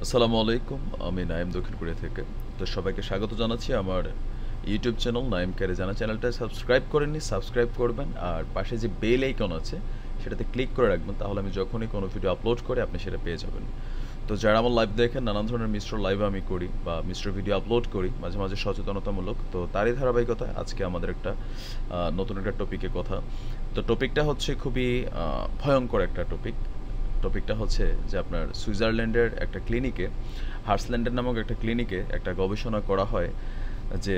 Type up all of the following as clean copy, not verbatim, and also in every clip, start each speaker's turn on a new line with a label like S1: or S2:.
S1: আসসালামু আলাইকুম। আমি নাইম দক্ষিণ কোরিয়া থেকে। তো সবাইকে স্বাগত জানাচ্ছি আমার ইউটিউব চ্যানেল নাইম ক্যারে জানা চ্যানেলটা সাবস্ক্রাইব করেননি সাবস্ক্রাইব করবেন আর পাশে যে বেল আইকন আছে সেটাতে ক্লিক করে রাখবেন, তাহলে আমি যখনই কোনো ভিডিও আপলোড করি আপনি সেটা পেয়ে যাবেন। তো যারা আমার লাইভ দেখেন, নানান ধরনের মিশ্র লাইভ আমি করি বা মিশ্র ভিডিও আপলোড করি মাঝে মাঝে সচেতনতামূলক, তো তারই ধারাবাহিকতায় আজকে আমাদের একটা নতুন একটা টপিকে কথা। তো টপিকটা হচ্ছে খুবই ভয়ঙ্কর একটা টপিকটা হচ্ছে যে আপনার সুইজারল্যান্ডের একটা ক্লিনিকে, হার্সল্যান্ডের নামক একটা ক্লিনিকে একটা গবেষণা করা হয় যে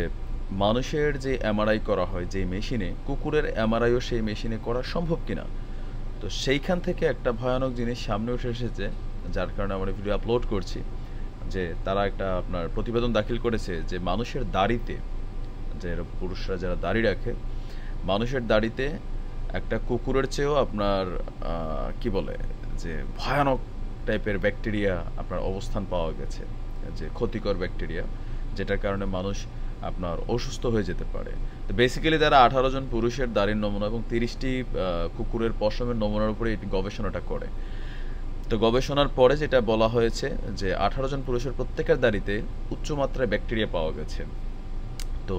S1: মানুষের যে এমআরআই করা হয় যেই মেশিনে, কুকুরের এমআরআইও সেই মেশিনে করা সম্ভব কিনা। তো সেইখান থেকে একটা ভয়ানক জিনিস সামনে উঠে এসেছে, যার কারণে আমরা ভিডিও আপলোড করছি। যে তারা একটা আপনার প্রতিবেদন দাখিল করেছে যে মানুষের দাড়িতে, যে পুরুষরা যারা দাড়ি রাখে, মানুষের দাড়িতে একটা কুকুরের চেয়েও আপনার কি বলে যে ভয়ানক টাইপের ব্যাকটেরিয়া আপনার অবস্থান পাওয়া গেছে, যে ক্ষতিকর ব্যাকটেরিয়া, যেটার কারণে মানুষ আপনার অসুস্থ হয়ে যেতে পারে। তো বেসিক্যালি তারা 18 জন পুরুষের দাড়ির নমুনা এবং 30টি কুকুরের পশমের নমুনার উপরে এই গবেষণাটা করে। তো গবেষণার পরে যেটা বলা হয়েছে যে 18 জন পুরুষের প্রত্যেকের দাড়িতে উচ্চমাত্রায় ব্যাকটেরিয়া পাওয়া গেছে। তো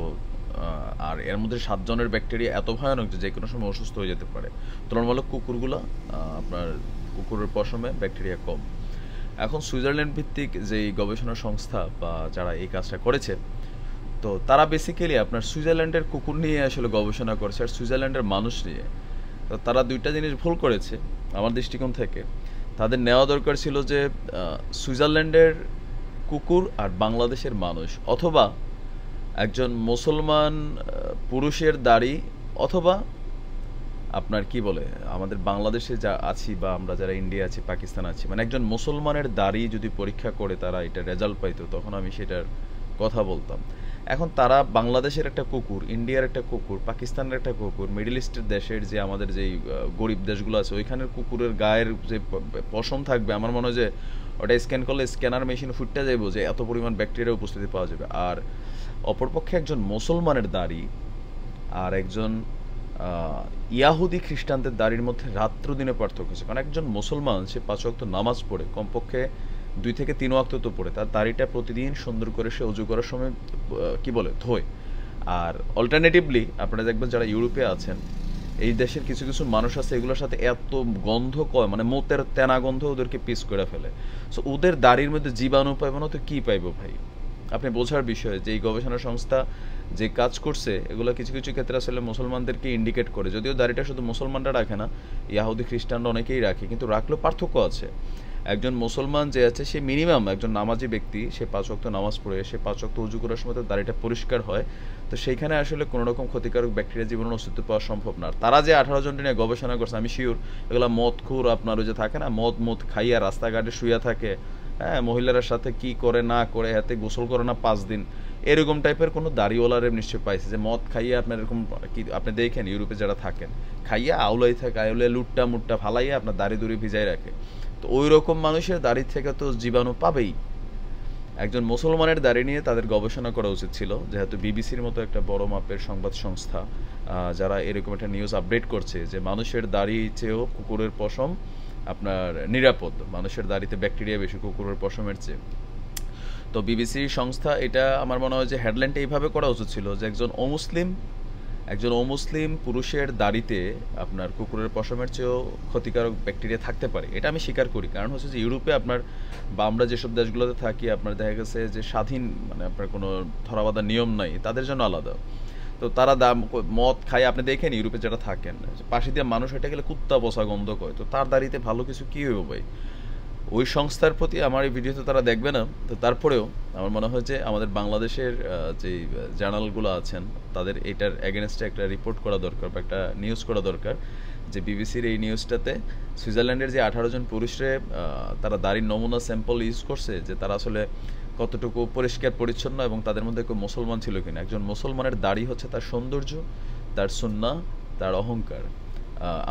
S1: আর এর মধ্যে 7 জনের ব্যাকটেরিয়া এত ভয়ানক যে কোনো সময় অসুস্থ হয়ে যেতে পারে। তুলনামূলক কুকুরগুলো আপনার কুকুরের পশমে ব্যাকটেরিয়া কম। এখন সুইজারল্যান্ড ভিত্তিক যেই গবেষণা সংস্থা বা যারা এই কাজটা করেছে, তো তারা বেসিক্যালি আপনার সুইজারল্যান্ডের কুকুর নিয়ে আসলে গবেষণা করেছে আর সুইজারল্যান্ডের মানুষ নিয়ে। তো তারা দুইটা জিনিস ভুল করেছে আমার দৃষ্টিকোণ থেকে। তাদের নেওয়া দরকার ছিল যে সুইজারল্যান্ডের কুকুর আর বাংলাদেশের মানুষ, অথবা একজন মুসলমান পুরুষের দাড়ি, অথবা আপনার কি বলে আমাদের বাংলাদেশে যা আছি বা আমরা যারা ইন্ডিয়া আছি, পাকিস্তান আছি, মানে একজন মুসলমানের দাড়ি যদি পরীক্ষা করে তারা এটা রেজাল্ট পাইতো, তখন আমি সেটার কথা বলতাম। এখন তারা বাংলাদেশের একটা কুকুর, ইন্ডিয়ার একটা কুকুর, পাকিস্তানের একটা কুকুর, মিডল ইস্টের দেশের যে আমাদের যেই গরিব দেশগুলো আছে ওইখানের কুকুরের গায়ের যে পশম থাকবে, আমার মনে হয় যে ওটা স্ক্যান করলে স্ক্যানার মেশিন ফুটতে যাইব যে এত পরিমাণ ব্যাকটেরিয়া উপস্থিতি পাওয়া যাবে। আর অপরপক্ষে একজন মুসলমানের দাড়ি আর একজন ইয়াহুদি খ্রিস্টানদের দাড়ির মধ্যে রাত্র দিনে পার্থক্য আছে। কারণ একজন মুসলমান সে 5 ওয়াক্ত নামাজ পড়ে, কমপক্ষে 2 থেকে 3 ওয়াক্ত তো পড়ে, তার দাড়িটা প্রতিদিন সুন্দর করে সে অজু করার সময় কি বলে ধোয়। আর অল্টারনেটিভলি আপনারা দেখবেন যারা ইউরোপে আছেন, এই দেশের কিছু কিছু মানুষ আছে এগুলোর সাথে এত গন্ধ কয়, মানে মতের তেনা গন্ধ ওদেরকে পিস করে ফেলে। সো ওদের দাড়ির মধ্যে জীবাণু পাইব না তো কি পাইব ভাই? আপনি বোঝার বিষয় যে এই গবেষণা সংস্থা যে কাজ করছে এগুলো কিছু কিছু ক্ষেত্রে আসলে মুসলমানদেরকে ইন্ডিকেট করে, যদিও দাড়িটা শুধু মুসলমানরা রাখে না, ইয়াহুদি খ্রিস্টানরা অনেকেই রাখে, কিন্তু রাখলেও পার্থক্য আছে। একজন মুসলমান যে আছে সে মিনিমাম একজন নামাজি ব্যক্তি, সে 5 ওয়াক্ত নামাজ পড়ে, সে 5 ওয়াক্ত উজু করার সময় তার দাড়িটা পরিষ্কার হয়। তো সেইখানে আসলে কোনো রকম ক্ষতিকারক ব্যাকটেরিয়া জীবাণুর অস্তিত্ব পাওয়া সম্ভব না। আর তারা যে 18 জন নিয়ে গবেষণা করছে, আমি শিওর এগুলো মদখোর, আপনার ওই যে থাকে না মদ খাইয়া রাস্তাঘাটে শুয়ে থাকে, হ্যাঁ, মহিলার সাথে কি করে না করে, হাতে গোসল করে না 5 দিন, এরকম টাইপের কোনো দাড়িওয়ালারে নিশ্চয় পাইছে যে মদ খাইয়া আপনার এরকম কি আপনি দেখেন ইউরোপে যারা থাকেন, খাইয়া আউলাই থাকে, আউলে লুটটা মুটটা ফালাইয়া আপনার দাড়ি দুড়ি ভিজাই রাখে। তো ওই রকম মানুষের দাড়ি থেকে তো জীবাণু পাবেই। একজন মুসলমানের দাড়ি নিয়ে তাদের গবেষণা করা উচিত ছিল, যেহেতু বিবিসির মতো একটা বড় মাপের সংবাদ সংস্থা যারা এরকম একটা নিউজ আপডেট করছে যে মানুষের দাড়ি চেয়েও কুকুরের পশম আপনার নিরাপদ, মানুষের দাড়িতে ব্যাকটেরিয়া বেশি কুকুরের পশমের চেয়ে। তো বিবিসি সংস্থা এটা আমার মনে হয় যে হেডলাইনটা এইভাবে করা উচিত ছিল যে একজন অমুসলিম পুরুষের দাড়িতে আপনার কুকুরের পশমের চেয়েও ক্ষতিকারক ব্যাকটেরিয়া থাকতে পারে। এটা আমি স্বীকার করি, কারণ হচ্ছে যে ইউরোপে আপনার বা আমরা যেসব দেশগুলোতে থাকি আপনার দেখা গেছে যে স্বাধীন, মানে আপনার কোনো ধরাবাঁধা নিয়ম নাই, তাদের জন্য আলাদা। তো তারা মদ খায়, আপনি দেখেন ইউরোপে যারা থাকেন পাশে দিয়ে মানুষ হেঁটে গেলে কুত্তা বসা গন্ধ করে, তো তার দাড়িতে ভালো কিছু কী হইব ভাই? ওই সংস্থার প্রতি আমার এই ভিডিওতে তারা দেখবে না, তো তারপরেও আমার মনে হয় যে আমাদের বাংলাদেশের যেই জার্নালগুলো আছেন তাদের এটার এগেনস্টে একটা রিপোর্ট করা দরকার বা একটা নিউজ করা দরকার, যে বিবিসির এই নিউজটাতে সুইজারল্যান্ডের যে 18 জন পুরুষরে তারা দাড়ির নমুনা স্যাম্পল ইউজ করছে, যে তারা আসলে কতটুকু পরিষ্কার পরিচ্ছন্ন এবং তাদের মধ্যে কেউ মুসলমান ছিল কিনা। একজন মুসলমানের দাড়ি হচ্ছে তার সৌন্দর্য, তার সুন্নাহ, তার অহংকার।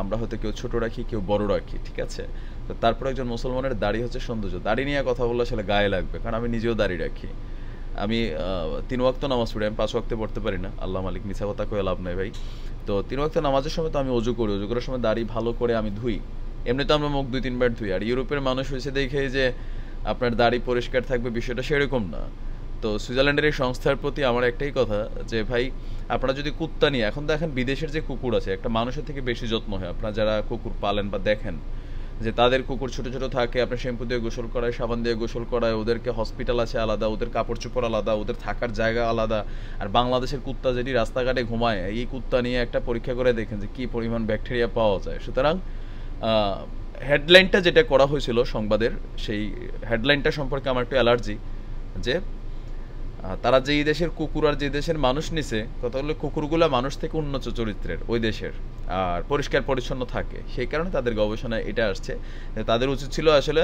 S1: আমরা হয়তো কেউ ছোট রাখি, কেউ বড় রাখি, ঠিক আছে। তো তারপর একজন মুসলমানের দাড়ি হচ্ছে সৌন্দর্য। দাড়ি নিয়ে কথা বললে আসলে গায়ে লাগবে, কারণ আমি নিজেও দাড়ি রাখি। আমি 3 ওয়াক্ত নামাজ পড়ি, আমি 5 ওয়াক্তে পড়তে পারি না, আল্লাহ মালিক, মিছা কথা কয়ে লাভ নাই ভাই। তো 3 ওয়াক্ত নামাজের সময় তো আমি অজু করি, অজু করার সময় দাড়ি ভালো করে আমি ধুই। এমনি তো আমরা মুখ 2-3 বার ধুই। আর ইউরোপের মানুষ হয়েছে দেখে যে আপনার দাড়ি পরিষ্কার থাকবে, বিষয়টা সেরকম না। তো সুইজারল্যান্ডের এই সংস্থার প্রতি আমার একটাই কথা যে ভাই, আপনারা যদি কুত্তা নিয়ে, এখন দেখেন বিদেশের যে কুকুর আছে একটা মানুষের থেকে বেশি যত্ন হয়। আপনারা যারা কুকুর পালেন বা দেখেন যে তাদের কুকুর ছোট ছোট থাকে, আপনার শ্যাম্পু দিয়ে গোসল করায়, সাবান দিয়ে গোসল করায়, ওদেরকে হসপিটাল আছে আলাদা, ওদের কাপড় চোপড় আলাদা, ওদের থাকার জায়গা আলাদা। আর বাংলাদেশের কুত্তা যেটি রাস্তাঘাটে ঘুমায়, এই কুত্তা নিয়ে একটা পরীক্ষা করে দেখেন যে কী পরিমাণ ব্যাকটেরিয়া পাওয়া যায়। সুতরাং হেডলাইনটা যেটা করা হয়েছিল সংবাদের, সেই হেডলাইনটা সম্পর্কে আমার একটু অ্যালার্জি। যে তারা যে এই দেশের কুকুর আর যে দেশের মানুষ নিছে, কথা হলো কুকুরগুলা মানুষ থেকে উন্নত চরিত্রের ওই দেশের, আর পরিষ্কার পরিচ্ছন্ন থাকে, সেই কারণে তাদের গবেষণায় এটা আসছে যে তাদের উচিত ছিল আসলে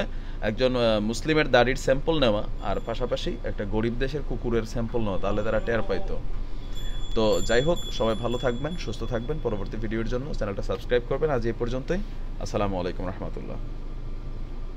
S1: একজন মুসলিমের দাড়ির স্যাম্পল নেওয়া আর পাশাপাশি একটা গরিব দেশের কুকুরের স্যাম্পল নেওয়া, তাহলে তারা টের পাইতো। তো যাই হোক, সবাই ভালো থাকবেন, সুস্থ থাকবেন। পরবর্তী ভিডিওর জন্য চ্যানেলটা সাবস্ক্রাইব করবেন। আজ এই পর্যন্তই। আসসালামু আলাইকুম রহমতুল্লাহ।